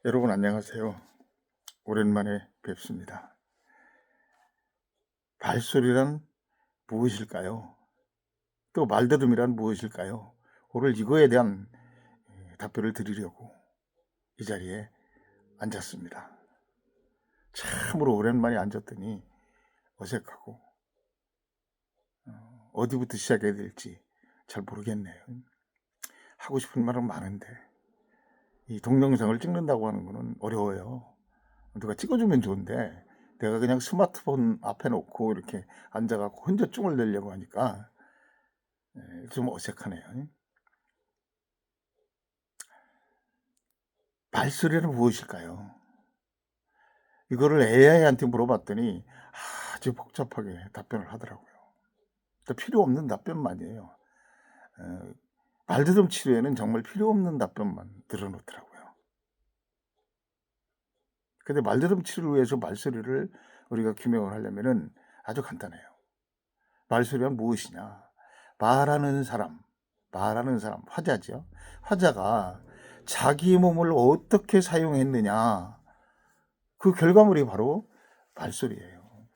여러분 안녕하세요. 오랜만에 뵙습니다. 발소리란 무엇일까요? 또 말더듬이란 무엇일까요? 오늘 이거에 대한 답변을 드리려고 이 자리에 앉았습니다. 참으로 오랜만에 앉았더니 어색하고 어디부터 시작해야 될지 잘 모르겠네요. 하고 싶은 말은 많은데 이 동영상을 찍는다고 하는 거는 어려워요. 누가 찍어주면 좋은데 내가 그냥 스마트폰 앞에 놓고 이렇게 앉아갖고 혼자 쭈을 내려고 하니까 좀 어색하네요. 발소리는 무엇일까요? 이거를 AI한테 물어봤더니 아주 복잡하게 답변을 하더라고요. 또 필요 없는 답변만이에요. 말더듬 치료에는 정말 필요 없는 답변만 늘어놓더라고요. 근데 말더듬 치료를 위해서 말소리를 우리가 규명을 하려면은 아주 간단해요. 말소리란 무엇이냐? 말하는 사람, 화자죠. 화자가 자기 몸을 어떻게 사용했느냐, 그 결과물이 바로 말소리예요.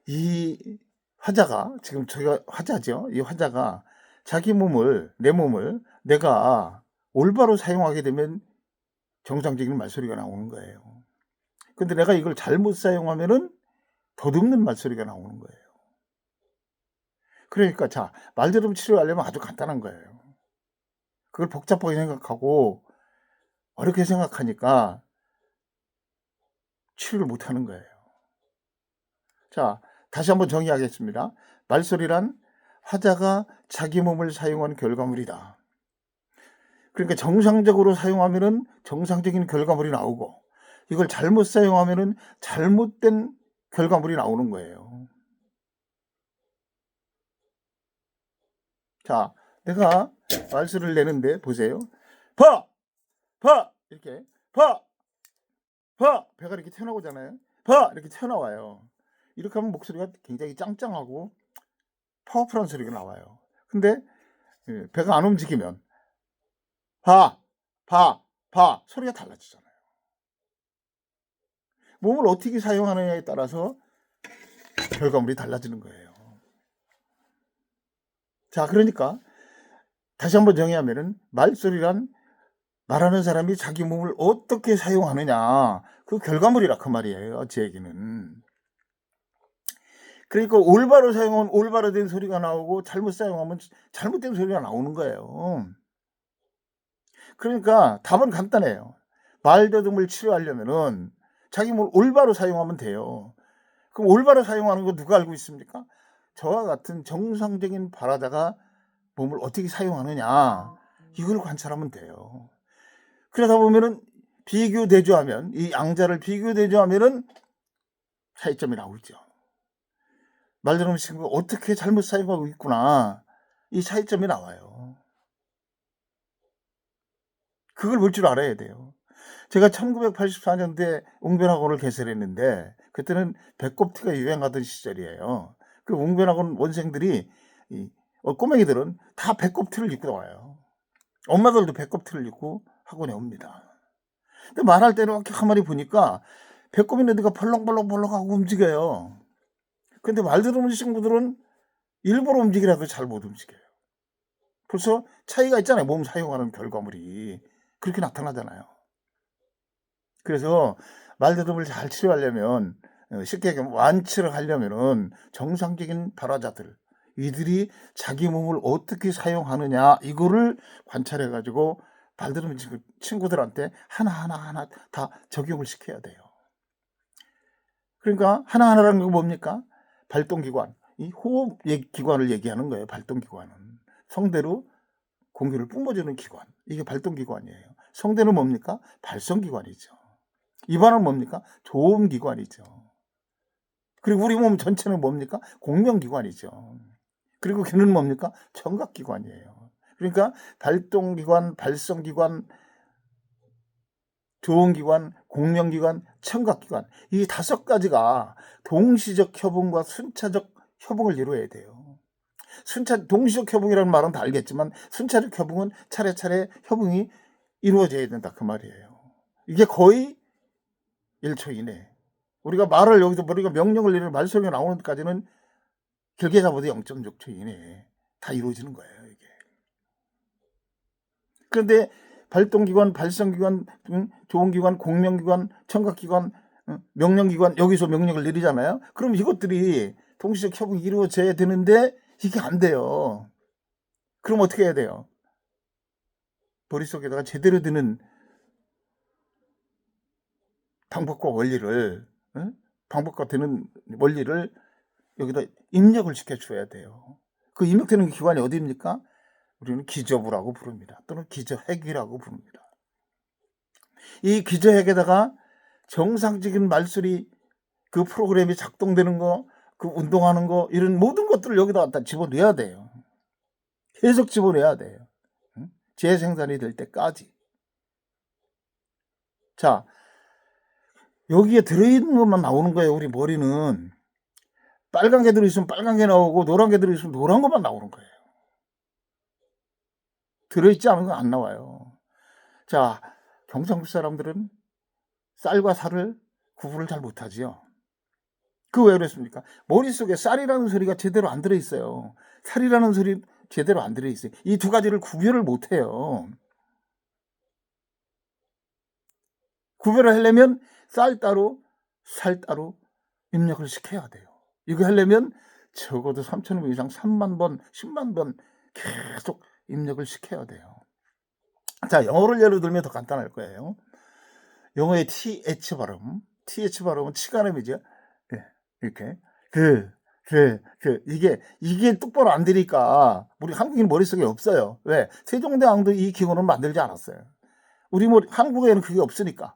이 화자가, 지금 저희가 화자죠. 이 화자가 자기 몸을, 내 몸을 내가 올바로 사용하게 되면 정상적인 말소리가 나오는 거예요. 근데 내가 이걸 잘못 사용하면은 더듬는 말소리가 나오는 거예요. 그러니까 자, 말더듬 치료하려면 아주 간단한 거예요. 그걸 복잡하게 생각하고 어렵게 생각하니까 치료를 못 하는 거예요. 자, 다시 한번 정의하겠습니다. 말소리란 화자가 자기 몸을 사용한 결과물이다. 그러니까 정상적으로 사용하면은 정상적인 결과물이 나오고, 이걸 잘못 사용하면은 잘못된 결과물이 나오는 거예요. 자, 내가 말소리를 내는데 보세요. 봐! 봐! 이렇게 봐! 봐! 배가 이렇게 튀어나오잖아요. 봐! 이렇게 튀어나와요. 이렇게 하면 목소리가 굉장히 짱짱하고 파워풀한 소리가 나와요. 근데 배가 안 움직이면 봐! 봐! 봐! 소리가 달라지잖아요. 몸을 어떻게 사용하느냐에 따라서 결과물이 달라지는 거예요. 자, 그러니까 다시 한번 정의하면은 말소리란 말하는 사람이 자기 몸을 어떻게 사용하느냐, 그 결과물이라 그 말이에요. 제 얘기는. 그러니까 올바로 사용하면 올바로 된 소리가 나오고 잘못 사용하면 잘못된 소리가 나오는 거예요. 그러니까 답은 간단해요. 말더듬을 치료하려면은 자기 몸을 올바로 사용하면 돼요. 그럼 올바로 사용하는 거 누가 알고 있습니까? 저와 같은 정상적인 발화자가 몸을 어떻게 사용하느냐, 이걸 관찰하면 돼요. 그러다 보면은 비교 대조하면, 이 양자를 비교 대조하면은 차이점이 나오죠. 말더듬 친구가 어떻게 잘못 사용하고 있구나, 이 차이점이 나와요. 그걸 볼 줄 알아야 돼요. 제가 1984년도에 웅변학원을 개설했는데 그때는 배꼽티가 유행하던 시절이에요. 그 웅변학원 원생들이 꼬맹이들은 다 배꼽티를 입고 나와요. 엄마들도 배꼽티를 입고 학원에 옵니다. 근데 말할 때는 이렇게 가만히 보니까 배꼽 있는 데가 벌렁벌렁벌렁하고 움직여요. 근데 말 들으는 친구들은 일부러 움직이라도 잘 못 움직여요. 벌써 차이가 있잖아요. 몸 사용하는 결과물이 그렇게 나타나잖아요. 그래서 말더듬을 잘 치료하려면, 쉽게 얘기하면 완치를 하려면은 정상적인 발화자들, 이들이 자기 몸을 어떻게 사용하느냐, 이거를 관찰해 가지고 말더듬 친구들한테 하나하나 다 적용을 시켜야 돼요. 그러니까 하나하나라는 건 뭡니까? 발동기관, 이 호흡 기관을 얘기하는 거예요. 발동기관은 성대로 공기를 뿜어주는 기관, 이게 발동기관이에요. 성대는 뭡니까? 발성기관이죠. 입안은 뭡니까? 조음기관이죠. 그리고 우리 몸 전체는 뭡니까? 공명기관이죠. 그리고 귀는 뭡니까? 청각기관이에요. 그러니까 발동기관, 발성기관, 조음기관, 공명기관, 청각기관, 이 5가지가 동시적 협응과 순차적 협응을 이루어야 돼요. 동시적 협응이라는 말은 다 알겠지만 순차적 협응은 차례차례 협응이 이루어져야 된다 그 말이에요. 이게 거의 1초 이내. 우리가 말을 여기서 우리가 명령을 내리는 말소리가 나오는 데까지는 길게 잡아도 0.6초 이내에 다 이루어지는 거예요 이게. 그런데 발동기관, 발성기관, 조언기관, 공명기관, 청각기관, 명령기관 여기서 명령을 내리잖아요. 그럼 이것들이 동시적 협응이 이루어져야 되는데 이게 안 돼요. 그럼 어떻게 해야 돼요? 머릿속에다가 제대로 드는 방법과 원리를, 방법과 되는 원리를 여기다 입력을 시켜줘야 돼요. 그 입력되는 기관이 어디입니까? 우리는 기저부라고 부릅니다. 또는 기저핵이라고 부릅니다. 이 기저핵에다가 정상적인 말소리, 그 프로그램이 작동되는 거, 그 운동하는 거, 이런 모든 것들을 여기다 갖다 집어넣어야 돼요. 계속 집어넣어야 돼요. 재생산이 될 때까지. 자, 여기에 들어있는 것만 나오는 거예요. 우리 머리는. 빨간 게 들어있으면 빨간 게 나오고 노란 게 들어있으면 노란 것만 나오는 거예요. 들어있지 않은 건 안 나와요. 자, 경상도 사람들은 쌀과 살을 구분을 잘 못하지요. 그 왜 그랬습니까? 머릿속에 쌀이라는 소리가 제대로 안 들어있어요. 살이라는 소리 제대로 안 들어있어요. 이 두 가지를 구별을 못해요. 구별을 하려면 쌀 따로 살 따로 입력을 시켜야 돼요. 이거 하려면 적어도 3,000번 이상 3만 번 10만 번 계속 입력을 시켜야 돼요. 자, 영어를 예로 들면 더 간단할 거예요. 영어의 TH 발음, TH 발음은 치가름이죠. 네, 이렇게 이게 똑바로 안 되니까 우리 한국인 머릿속에 없어요. 왜? 세종대왕도 이 기호는 만들지 않았어요. 우리 한국에는 그게 없으니까.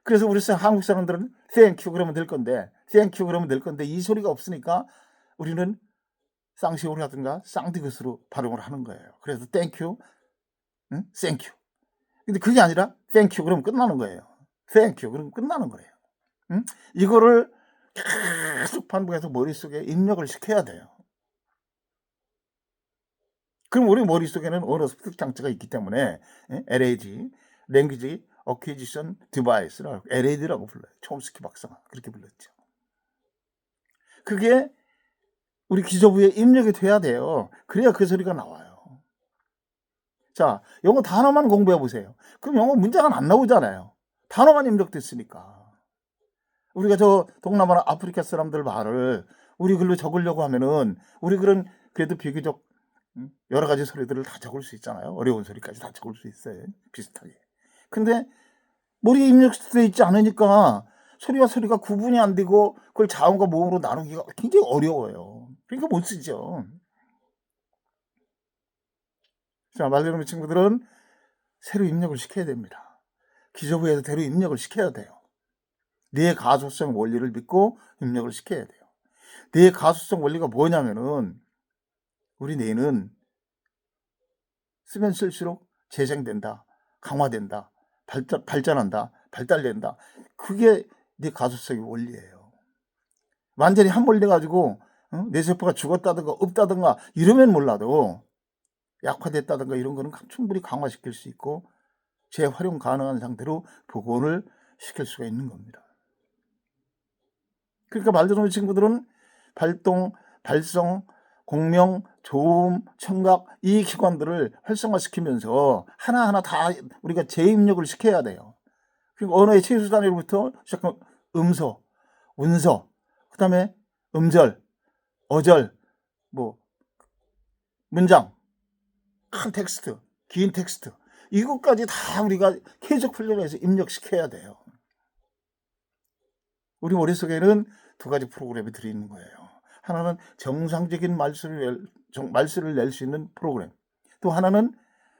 그래서 우리 한국 사람들은 thank you 그러면 될 건데, thank you 그러면 될 건데 이 소리가 없으니까 우리는 쌍시오라든가 쌍디귿으로 발음을 하는 거예요. 그래서 thank you, thank you. 근데 그게 아니라 thank you 그러면 끝나는 거예요. thank you 그러면 끝나는 거예요. 이거를 계속 반복해서 머릿속에 입력을 시켜야 돼요. 그럼 우리 머릿속에는 언어 습득 장치가 있기 때문에 LAG, Language Acquisition Device라고 LAD라고 불러요. 촘스키 박사가 그렇게 불렀죠. 그게 우리 기저부에 입력이 돼야 돼요. 그래야 그 소리가 나와요. 자, 영어 단어만 공부해 보세요. 그럼 영어 문장은 안 나오잖아요. 단어만 입력됐으니까. 우리가 저 동남아나 아프리카 사람들 말을 우리 글로 적으려고 하면은 우리 글은 그래도 비교적 여러 가지 소리들을 다 적을 수 있잖아요. 어려운 소리까지 다 적을 수 있어요. 비슷하게. 근데 머리에 입력돼 있지 않으니까 소리와 소리가 구분이 안 되고 그걸 자음과 모음으로 나누기가 굉장히 어려워요. 그러니까 못 쓰죠. 자, 말대로 친구들은 새로 입력을 시켜야 됩니다. 기저부에서 새로 입력을 시켜야 돼요. 뇌의 가소성 원리를 믿고 입력을 시켜야 돼요. 뇌의 가소성 원리가 뭐냐면은 우리 뇌는 쓰면 쓸수록 재생된다, 강화된다, 발전한다, 발달된다. 그게 뇌 가소성의 원리예요. 완전히 함몰돼가지고 뇌세포가 죽었다든가 없다든가 이러면 몰라도 약화됐다든가 이런 거는 충분히 강화시킬 수 있고 재활용 가능한 상태로 복원을 시킬 수가 있는 겁니다. 그러니까 말대로 친구들은 발동, 발성, 공명, 조음, 청각 이 기관들을 활성화시키면서 하나하나 다 우리가 재입력을 시켜야 돼요. 그리고 언어의 최소 단위로부터 시작한 음소, 운소, 그 다음에 음절, 어절, 문장, 큰 텍스트, 긴 텍스트 이것까지 다 우리가 계속 훈련해서 입력시켜야 돼요. 우리 머릿속에는 두 가지 프로그램이 들어있는 거예요. 하나는 정상적인 말수를 낼 수 있는 프로그램, 또 하나는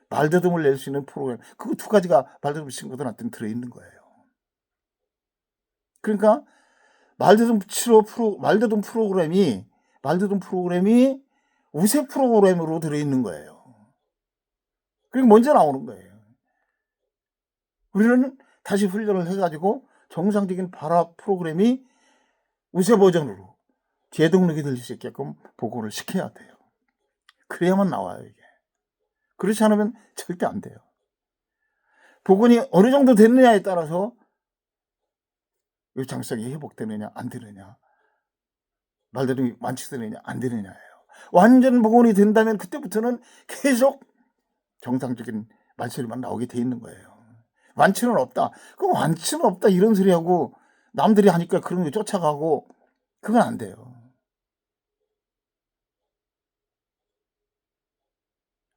말더듬을 낼 수 있는 프로그램. 그 두 가지가 말더듬 친구들한테는 들어있는 거예요. 그러니까 말더듬 프로그램이 우세 프로그램으로 들어있는 거예요. 그리고 먼저 나오는 거예요. 우리는 다시 훈련을 해가지고 정상적인 발화 프로그램이 우세 버전으로 재등록이 될 수 있게끔 보고를 시켜야 돼요. 그래야만 나와요, 이게. 그렇지 않으면 절대 안 돼요. 복원이 어느 정도 됐느냐에 따라서 요창성이 회복되느냐 안 되느냐, 말대로 완치되느냐 안 되느냐예요. 완전 복원이 된다면 그때부터는 계속 정상적인 말소리만 나오게 돼 있는 거예요. 완치는 없다. 그 완치는 없다 이런 소리하고 남들이 하니까 그런 거 쫓아가고, 그건 안 돼요.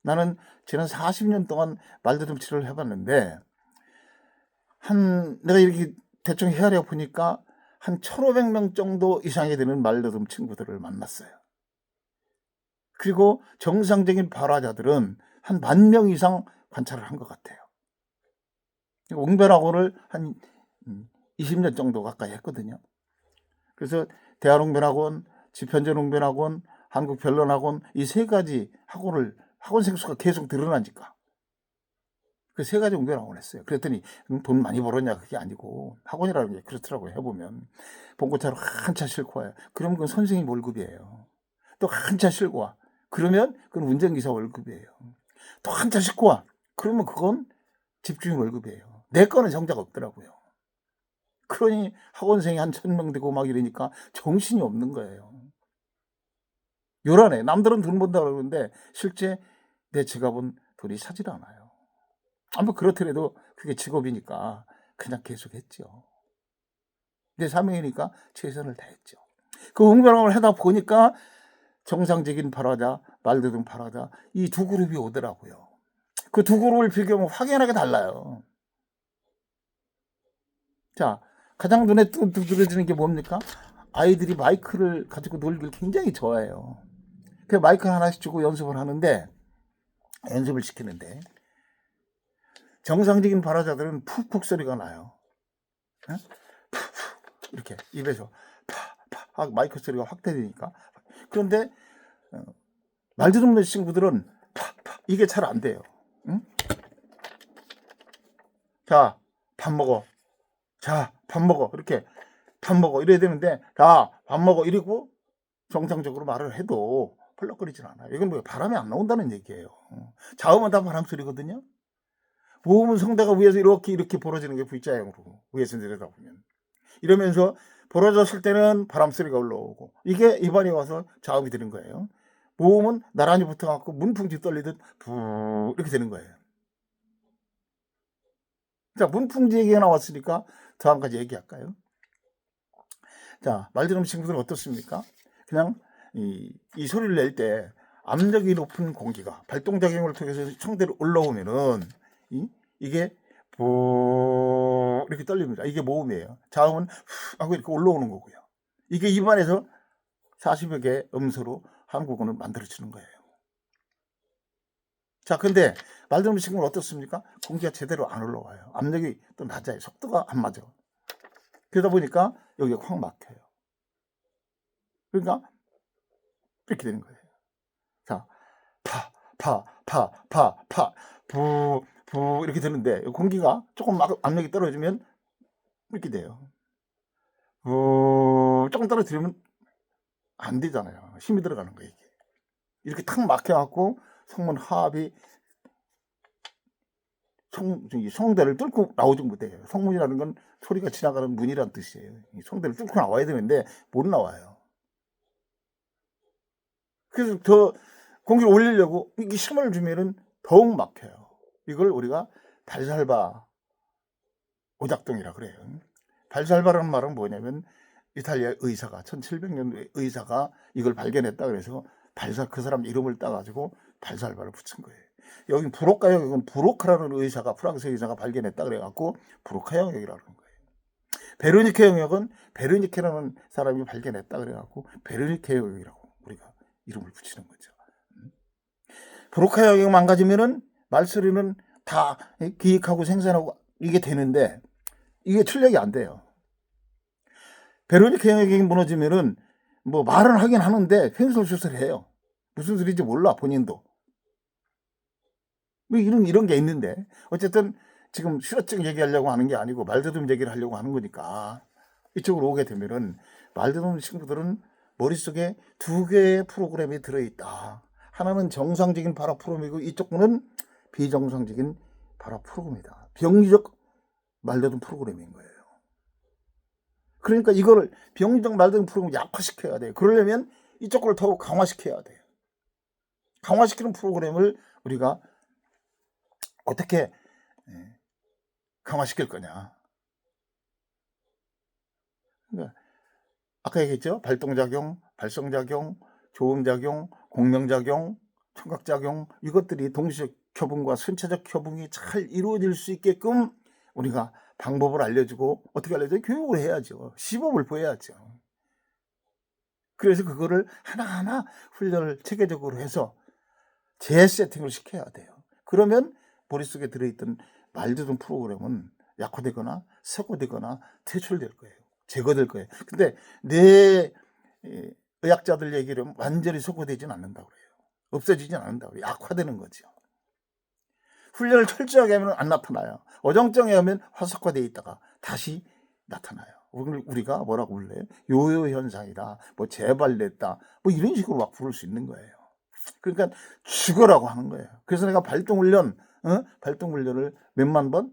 나는 지난 40년 동안 말다툼 치료를 해봤는데, 내가 이렇게 대충 헤아려 보니까 한 1,500명 정도 이상이 되는 말다툼 친구들을 만났어요. 그리고 정상적인 발화자들은 한 10,000명 이상 관찰을 한 것 같아요. 웅변학원을 한 20년 정도 가까이 했거든요. 그래서 대한웅변학원, 지편전웅변학원, 한국변론학원, 이 세 가지 학원생 수가 계속 늘어나니까 그 세 가지 웅변학원을 했어요. 그랬더니 돈 많이 벌었냐, 그게 아니고 학원이라는 게 그렇더라고요. 해보면 봉고차로 한차 싣고 와요. 그러면 그건 선생님 월급이에요. 또 한차 싣고 와. 그러면 그건 운전기사 월급이에요. 또 한차 싣고 와. 그러면 그건 집주인 월급이에요. 내 거는 정작 없더라고요. 그러니 학원생이 한 1,000명 되고 막 이러니까 정신이 없는 거예요. 요란해. 남들은 돈 번다고 그러는데 실제 내 지갑은 돈이 차질 않아요. 아마 그렇더라도 그게 직업이니까 그냥 계속했죠. 내 사명이니까 최선을 다했죠. 그 웅변학원을 하다 보니까 정상적인 발화자, 말다툼 발화자, 이 두 그룹이 오더라고요. 그 두 그룹을 비교하면 확연하게 달라요. 자, 가장 눈에 두드러지는 게 뭡니까? 아이들이 마이크를 가지고 놀기를 굉장히 좋아해요. 그 마이크 하나씩 주고 연습을 시키는데 정상적인 발화자들은 푹푹 소리가 나요. 푹푹 이렇게 입에서 팍팍 마이크 소리가 확 들리니까. 그런데 말다툼 친구들은 팍팍 이게 잘 안 돼요. 응? 자, 밥 먹어. 자, 밥 먹어. 이렇게 밥 먹어 이래야 되는데, 자, 밥 먹어 이러고 정상적으로 말을 해도 펄럭거리진 않아요. 이건 뭐 바람이 안 나온다는 얘기예요. 자음은 다 바람 소리거든요. 모음은 성대가 위에서 이렇게 벌어지는 게 V자형으로 위에서 내려다보면 이러면서 벌어졌을 때는 바람 소리가 올라오고, 이게 입안에 와서 자음이 되는 거예요. 모음은 나란히 붙어갖고 문풍지 떨리듯 부 이렇게 되는 거예요. 자, 문풍지 얘기가 나왔으니까 더 한 가지 얘기할까요? 자, 말다툼 친구들은 어떻습니까? 그냥 이 소리를 낼 때 압력이 높은 공기가 발동작용을 통해서 성대로 올라오면은 이게 보 이렇게 떨립니다. 이게 모음이에요. 자음은 후 하고 이렇게 올라오는 거고요. 이게 입안에서 40여 개의 음소로 한국어를 만들어지는 거예요. 자, 근데 말다툼 친구는 어떻습니까? 공기가 제대로 안 올라와요. 압력이 또 낮아요. 속도가 안 맞아. 그러다 보니까 여기가 확 막혀요. 그러니까 이렇게 되는 거예요. 자, 부 이렇게 되는데 공기가 조금 압력이 떨어지면 이렇게 돼요. 조금 떨어뜨리면 안 되잖아요. 힘이 들어가는 거예요, 이게. 이렇게 탁 막혀갖고 성문 하합이 성대를 뚫고 나오지 못해요. 성문이라는 건 소리가 지나가는 문이란 뜻이에요. 성대를 뚫고 나와야 되는데 못 나와요. 그래서 더 공기를 올리려고 이게 힘을 주면은 더욱 막혀요. 이걸 우리가 발살바 오작동이라 그래요. 발살바라는 말은 뭐냐면 이탈리아 의사가 1700년도에 의사가 이걸 발견했다 그래서 그 사람 이름을 따가지고 발살바를 붙인 거예요. 여기 브로카 영역은 브로카라는 의사가, 프랑스 의사가 발견했다 그래갖고 브로카 영역이라는 거예요. 베르니케 영역은 베르니케라는 사람이 발견했다 그래갖고 베르니케 영역이라고 우리가 이름을 붙이는 거죠. 브로카 영역 망가지면은 말소리는 다 기획하고 생산하고 이게 되는데 이게 출력이 안 돼요. 베르니케 영역이 무너지면은 뭐 말은 하긴 하는데 횡설수설 해요. 무슨 소리인지 몰라 본인도. 뭐 이런 게 있는데 어쨌든 지금 실효적 얘기하려고 하는 게 아니고 말다툼 얘기를 하려고 하는 거니까 이쪽으로 오게 되면은 말다툼 친구들은 머릿속에 두 개의 프로그램이 들어있다. 하나는 정상적인 발화 프로그램이고 이쪽은 비정상적인 발화 프로그램이다. 병리적 말더듬 프로그램인 거예요. 그러니까 이거를 병리적 말더듬 프로그램을 약화시켜야 돼요. 그러려면 이쪽 걸 더욱 강화시켜야 돼요. 강화시키는 프로그램을 우리가 어떻게 강화시킬 거냐. 그러니까 아까 얘기했죠. 발동작용, 발성작용, 조음작용, 공명작용, 청각작용, 이것들이 동시적 협응과 순차적 협응이 잘 이루어질 수 있게끔 우리가 방법을 알려주고, 어떻게 알려줘요? 교육을 해야죠. 시범을 보여야죠. 그래서 그거를 하나하나 훈련을 체계적으로 해서 재세팅을 시켜야 돼요. 그러면 머릿속에 들어있던 말더듬 프로그램은 약화되거나 쇠고되거나 퇴출될 거예요. 제거될 거예요. 근데 내 의학자들 얘기를 완전히 쇠고되지는 않는다고 그래요. 없어지진 않는다고 그래요. 약화되는 거죠. 훈련을 철저하게 하면 안 나타나요. 어정쩡해 하면 화석화되어 있다가 다시 나타나요. 우리가 뭐라고 불러요? 요요 현상이다, 뭐 재발됐다, 뭐 이런 식으로 막 부를 수 있는 거예요. 그러니까 죽어라고 하는 거예요. 그래서 내가 발동훈련을 몇만 번,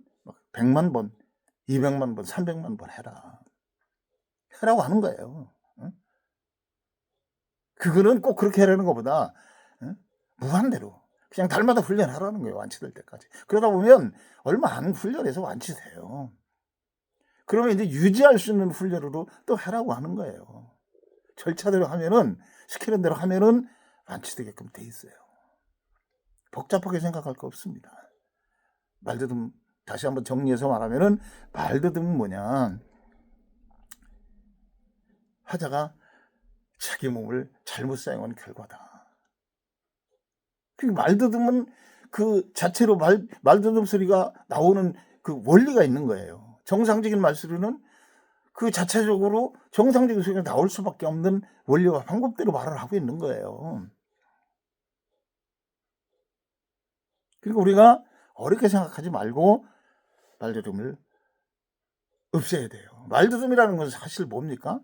100만 번, 200만 번, 300만 번 해라고 하는 거예요. 그거는 꼭 그렇게 하라는 것보다 무한대로 그냥 달마다 훈련하라는 거예요. 완치될 때까지. 그러다 보면 얼마 안 훈련해서 완치돼요. 그러면 이제 유지할 수 있는 훈련으로 또 하라고 하는 거예요. 절차대로 하면은, 시키는 대로 하면은 완치되게끔 돼 있어요. 복잡하게 생각할 거 없습니다. 말더듬 다시 한번 정리해서 말하면은, 말더듬은 뭐냐, 화자가 자기 몸을 잘못 사용한 결과다. 그 말더듬은 그 자체로 말더듬 소리가 나오는 그 원리가 있는 거예요. 정상적인 말소리는 그 자체적으로 정상적인 소리가 나올 수밖에 없는 원리와 방법대로 말을 하고 있는 거예요. 그러니까 우리가 어렵게 생각하지 말고 말더듬을 없애야 돼요. 말더듬이라는 건 사실 뭡니까?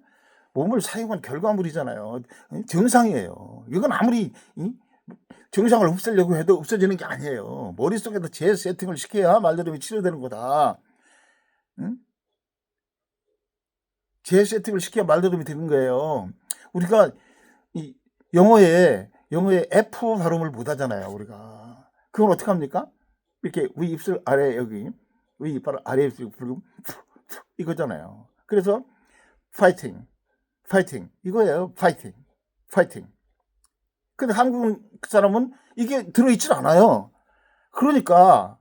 몸을 사용한 결과물이잖아요. 정상이에요. 이건 아무리 정상을 없애려고 해도 없어지는 게 아니에요. 머릿속에도 재세팅을 시켜야 말더듬이 치료되는 거다. 응? 재세팅을 시켜야 말더듬이 되는 거예요. 우리가 이 영어에 F 발음을 못 하잖아요. 우리가. 그건 어떻게 합니까? 이렇게 위 입술 아래, 여기 위 이빨 아래 입술 불고 이거잖아요. 그래서 파이팅 이거예요. 파이팅. 근데 한국 사람은 이게 들어있질 않아요. 그러니까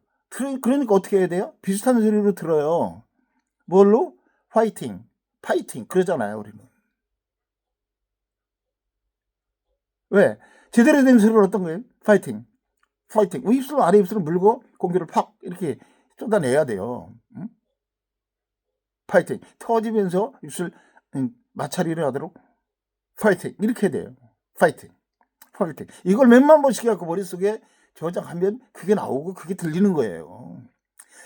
어떻게 해야 돼요? 비슷한 소리로 들어요. 뭘로? 파이팅 그러잖아요. 우리는. 왜? 제대로 된 소리는 어떤 거예요? 파이팅. 입술 아래 입술을 물고 공기를 팍 이렇게 쏟아내야 돼요. 응? 파이팅. 터지면서 입술 마찰이를 하도록 파이팅 이렇게 해야 돼요. 파이팅. 이걸 몇만 번씩 해갖고 머릿속에 저장하면 그게 나오고 그게 들리는 거예요.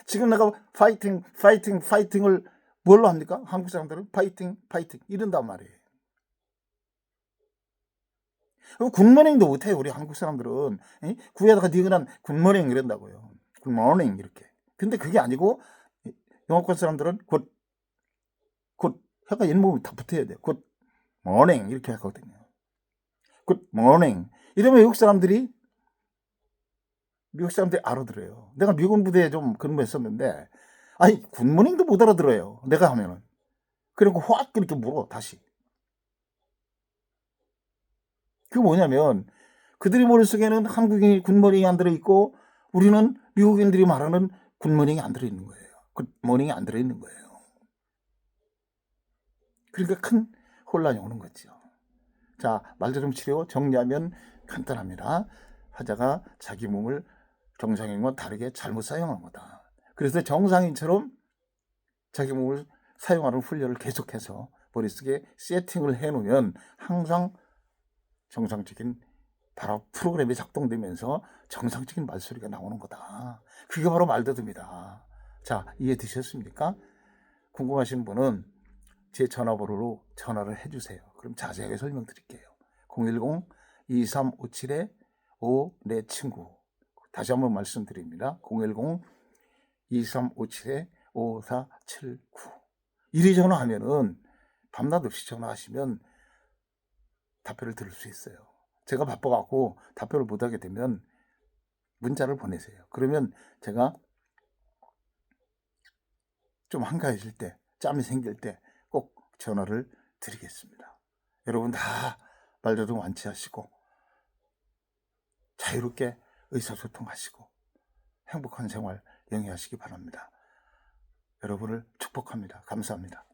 지금 내가 파이팅을 뭘로 합니까? 한국 사람들은 파이팅 이런단 말이에요. 굿모닝도 못해요. 우리 한국 사람들은 구에다가 니은한 굿모닝 이런다고요. 굿모닝 이렇게. 근데 그게 아니고 영어권 사람들은 굿 약간 잇몸이 다 붙어야 돼요. 굿모닝 이렇게 하거든요. 굿모닝 이러면 미국 사람들이 알아들어요. 내가 미군 부대에 좀 근무했었는데, 아니 굿모닝도 못 알아들어요. 내가 하면은. 그리고 확 이렇게 물어 다시. 그게 뭐냐면 그들이 머릿속에는 한국인이 굿모닝이 안 들어있고 우리는 미국인들이 말하는 굿모닝이 안 들어있는 거예요. 굿모닝이 안 들어있는 거예요. 그러니까 큰 혼란이 오는 거죠. 자, 말더듬 치료 정리하면 간단합니다. 화자가 자기 몸을 정상인과 다르게 잘못 사용한 거다. 그래서 정상인처럼 자기 몸을 사용하는 훈련을 계속해서 머릿속에 세팅을 해놓으면 항상 정상적인 바로 프로그램이 작동되면서 정상적인 말소리가 나오는 거다. 그게 바로 말더듬이다. 자, 이해되셨습니까? 궁금하신 분은 제 전화번호로 전화를 해주세요. 그럼 자세하게 설명드릴게요. 010-2357-5 내 친구. 다시 한번 말씀드립니다. 010-2357-5479. 이리 전화하면은 밤낮 없이 전화하시면 답변을 들을 수 있어요. 제가 바빠갖고 답변을 못하게 되면 문자를 보내세요. 그러면 제가 좀 한가해질 때, 짬이 생길 때 꼭 전화를 드리겠습니다. 여러분 다 말조동 완치하시고 자유롭게 의사소통하시고 행복한 생활 영위하시기 바랍니다. 여러분을 축복합니다. 감사합니다.